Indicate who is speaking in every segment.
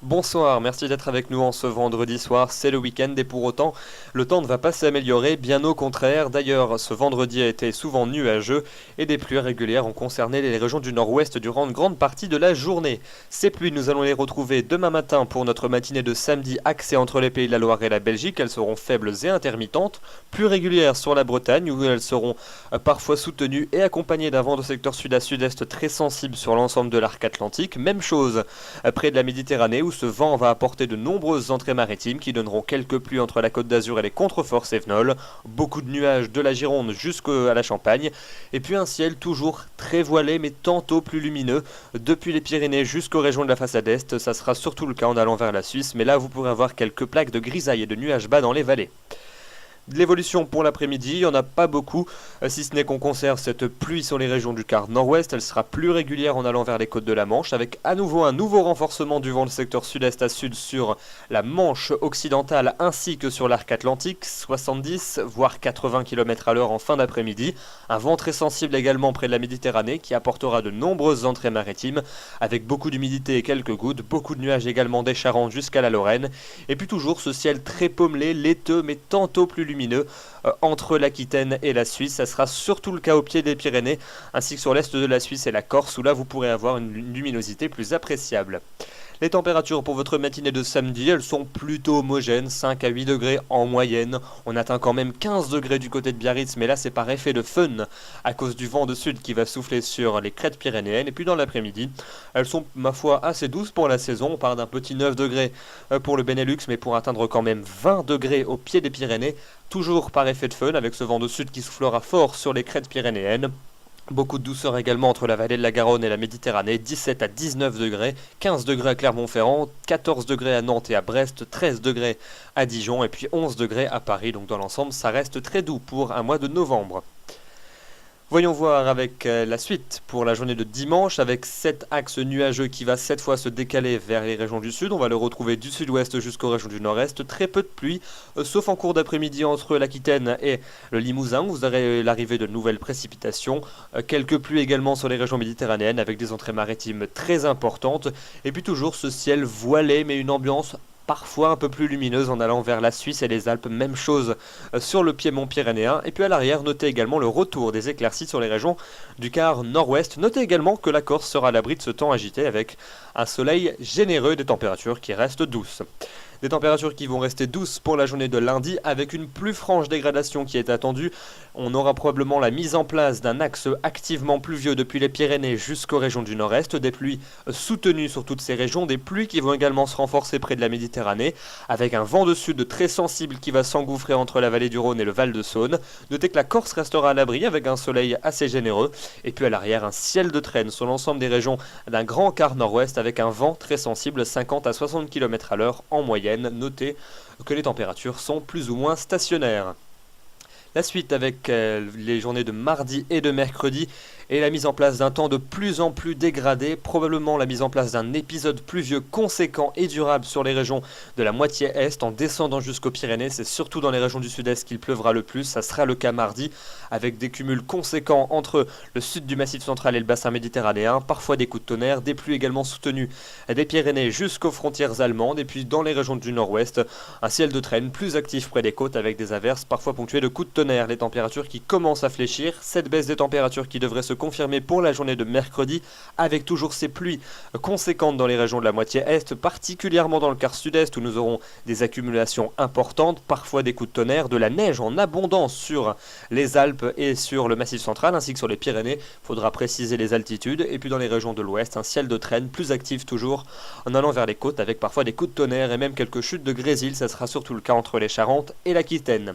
Speaker 1: Bonsoir, merci d'être avec nous en ce vendredi soir, c'est le week-end et pour autant, le temps ne va pas s'améliorer, bien au contraire. D'ailleurs, ce vendredi a été souvent nuageux et des pluies régulières ont concerné les régions du nord-ouest durant une grande partie de la journée. Ces pluies, nous allons les retrouver demain matin pour notre matinée de samedi axée entre les Pays de la Loire et la Belgique. Elles seront faibles et intermittentes, plus régulières sur la Bretagne où elles seront parfois soutenues et accompagnées d'un vent de secteur sud à sud-est très sensible sur l'ensemble de l'arc atlantique. Même chose près de la Méditerranée où ce vent va apporter de nombreuses entrées maritimes qui donneront quelques pluies entre la Côte d'Azur et les contreforts cévenols, beaucoup de nuages de la Gironde jusqu'à la Champagne, et puis un ciel toujours très voilé mais tantôt plus lumineux, depuis les Pyrénées jusqu'aux régions de la façade est. Ça sera surtout le cas en allant vers la Suisse, mais là vous pourrez avoir quelques plaques de grisaille et de nuages bas dans les vallées. De l'évolution pour l'après-midi, il n'y en a pas beaucoup, si ce n'est qu'on conserve cette pluie sur les régions du quart nord-ouest. Elle sera plus régulière en allant vers les côtes de la Manche, avec à nouveau un nouveau renforcement du vent du secteur sud-est à sud sur la Manche occidentale ainsi que sur l'arc atlantique, 70 voire 80 km/h en fin d'après-midi. Un vent très sensible également près de la Méditerranée qui apportera de nombreuses entrées maritimes, avec beaucoup d'humidité et quelques gouttes, beaucoup de nuages également des Charentes jusqu'à la Lorraine, et puis toujours ce ciel très pommelé, laiteux mais tantôt plus lumineux entre l'Aquitaine et la Suisse. Ça sera surtout le cas au pied des Pyrénées ainsi que sur l'est de la Suisse et la Corse où là vous pourrez avoir une luminosité plus appréciable. Les températures pour votre matinée de samedi, elles sont plutôt homogènes, 5 à 8 degrés en moyenne. On atteint quand même 15 degrés du côté de Biarritz, mais là c'est par effet de fun à cause du vent de sud qui va souffler sur les crêtes pyrénéennes. Et puis dans l'après-midi, elles sont ma foi assez douces pour la saison. On part d'un petit 9 degrés pour le Benelux, mais pour atteindre quand même 20 degrés au pied des Pyrénées, toujours par effet de fun avec ce vent de sud qui soufflera fort sur les crêtes pyrénéennes. Beaucoup de douceur également entre la vallée de la Garonne et la Méditerranée, 17 à 19 degrés, 15 degrés à Clermont-Ferrand, 14 degrés à Nantes et à Brest, 13 degrés à Dijon et puis 11 degrés à Paris. Donc dans l'ensemble, ça reste très doux pour un mois de novembre. Voyons voir avec la suite pour la journée de dimanche, avec cet axe nuageux qui va cette fois se décaler vers les régions du sud. On va le retrouver du sud-ouest jusqu'aux régions du nord-est. Très peu de pluie, sauf en cours d'après-midi entre l'Aquitaine et le Limousin, où vous aurez l'arrivée de nouvelles précipitations. Quelques pluies également sur les régions méditerranéennes, avec des entrées maritimes très importantes. Et puis toujours ce ciel voilé, mais une ambiance parfois un peu plus lumineuse en allant vers la Suisse et les Alpes, même chose sur le piémont pyrénéen. Et puis à l'arrière, notez également le retour des éclaircies sur les régions du quart nord-ouest. Notez également que la Corse sera à l'abri de ce temps agité avec un soleil généreux et des températures qui restent douces. Des températures qui vont rester douces pour la journée de lundi avec une plus franche dégradation qui est attendue. On aura probablement la mise en place d'un axe activement pluvieux depuis les Pyrénées jusqu'aux régions du nord-est. Des pluies soutenues sur toutes ces régions, des pluies qui vont également se renforcer près de la Méditerranée avec un vent de sud très sensible qui va s'engouffrer entre la vallée du Rhône et le Val de Saône. Notez que la Corse restera à l'abri avec un soleil assez généreux et puis à l'arrière un ciel de traîne sur l'ensemble des régions d'un grand quart nord-ouest avec un vent très sensible 50 à 60 km/h en moyenne. Notez que les températures sont plus ou moins stationnaires. La suite avec les journées de mardi et de mercredi et la mise en place d'un temps de plus en plus dégradé, probablement la mise en place d'un épisode pluvieux conséquent et durable sur les régions de la moitié est en descendant jusqu'aux Pyrénées. C'est surtout dans les régions du sud-est qu'il pleuvra le plus, ça sera le cas mardi avec des cumuls conséquents entre le sud du massif central et le bassin méditerranéen, parfois des coups de tonnerre, des pluies également soutenues des Pyrénées jusqu'aux frontières allemandes et puis dans les régions du nord-ouest, un ciel de traîne plus actif près des côtes avec des averses parfois ponctuées de coups de tonnerre. Les températures qui commencent à fléchir, cette baisse des températures qui devrait se confirmer pour la journée de mercredi avec toujours ces pluies conséquentes dans les régions de la moitié est, particulièrement dans le quart sud-est où nous aurons des accumulations importantes, parfois des coups de tonnerre, de la neige en abondance sur les Alpes et sur le Massif central ainsi que sur les Pyrénées. Il faudra préciser les altitudes et puis dans les régions de l'ouest, un ciel de traîne plus actif toujours en allant vers les côtes avec parfois des coups de tonnerre et même quelques chutes de grésil. Ça sera surtout le cas entre les Charentes et l'Aquitaine.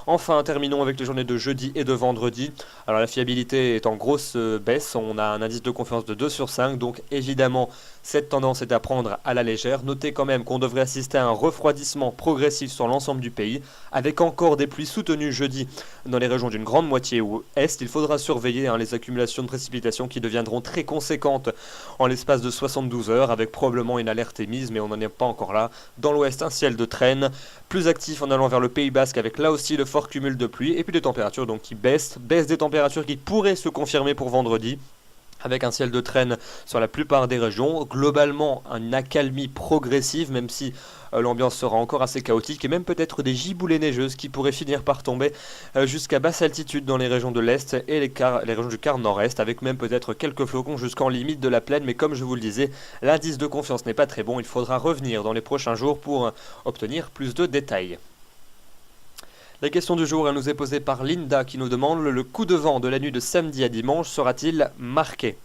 Speaker 1: Enfin, terminons avec les journées de jeudi et de vendredi. Alors la fiabilité est en grosse baisse, on a un indice de confiance de 2 sur 5, donc évidemment Cette tendance est à prendre à la légère. Notez quand même qu'on devrait assister à un refroidissement progressif sur l'ensemble du pays, avec encore des pluies soutenues jeudi dans les régions d'une grande moitié ouest. Il faudra surveiller les accumulations de précipitations qui deviendront très conséquentes en l'espace de 72 heures, avec probablement une alerte émise, mais on n'en est pas encore là. Dans l'ouest, un ciel de traîne, plus actif en allant vers le Pays Basque, avec là aussi de forts cumuls de pluie, et puis des températures donc qui baissent des températures qui pourraient se confirmer pour vendredi, avec un ciel de traîne sur la plupart des régions. Globalement, une accalmie progressive, même si l'ambiance sera encore assez chaotique, et même peut-être des giboulées neigeuses qui pourraient finir par tomber jusqu'à basse altitude dans les régions de l'Est et les régions du quart nord-est, avec même peut-être quelques flocons jusqu'en limite de la plaine. Mais comme je vous le disais, l'indice de confiance n'est pas très bon. Il faudra revenir dans les prochains jours pour obtenir plus de détails. La question du jour, elle nous est posée par Linda qui nous demande: le coup de vent de la nuit de samedi à dimanche sera-t-il marqué?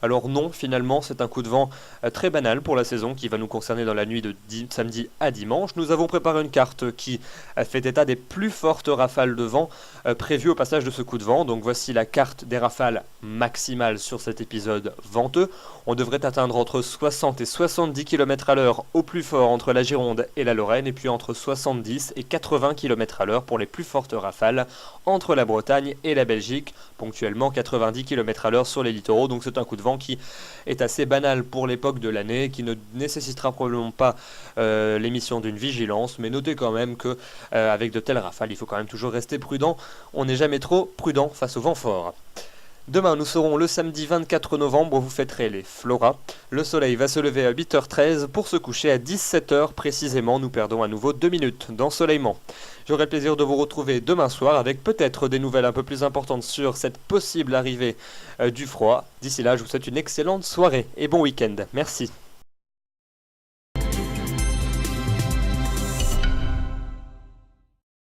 Speaker 1: Alors non, finalement, c'est un coup de vent très banal pour la saison qui va nous concerner dans la nuit de samedi à dimanche. Nous avons préparé une carte qui fait état des plus fortes rafales de vent prévues au passage de ce coup de vent. Donc voici la carte des rafales maximales sur cet épisode venteux. On devrait atteindre entre 60 et 70 km à l'heure au plus fort entre la Gironde et la Lorraine, et puis entre 70 et 80 km à l'heure pour les plus fortes rafales entre la Bretagne et la Belgique, ponctuellement 90 km à l'heure sur les littoraux. Donc c'est un coup de vent qui est assez banal pour l'époque de l'année, qui ne nécessitera probablement pas l'émission d'une vigilance, mais notez quand même que avec de telles rafales, il faut quand même toujours rester prudent. On n'est jamais trop prudent face au vent fort. Demain, nous serons le samedi 24 novembre, vous fêterez les Floras. Le soleil va se lever à 8h13 pour se coucher à 17h précisément. Nous perdons à nouveau 2 minutes d'ensoleillement. J'aurai le plaisir de vous retrouver demain soir avec peut-être des nouvelles un peu plus importantes sur cette possible arrivée du froid. D'ici là, je vous souhaite une excellente soirée et bon week-end. Merci.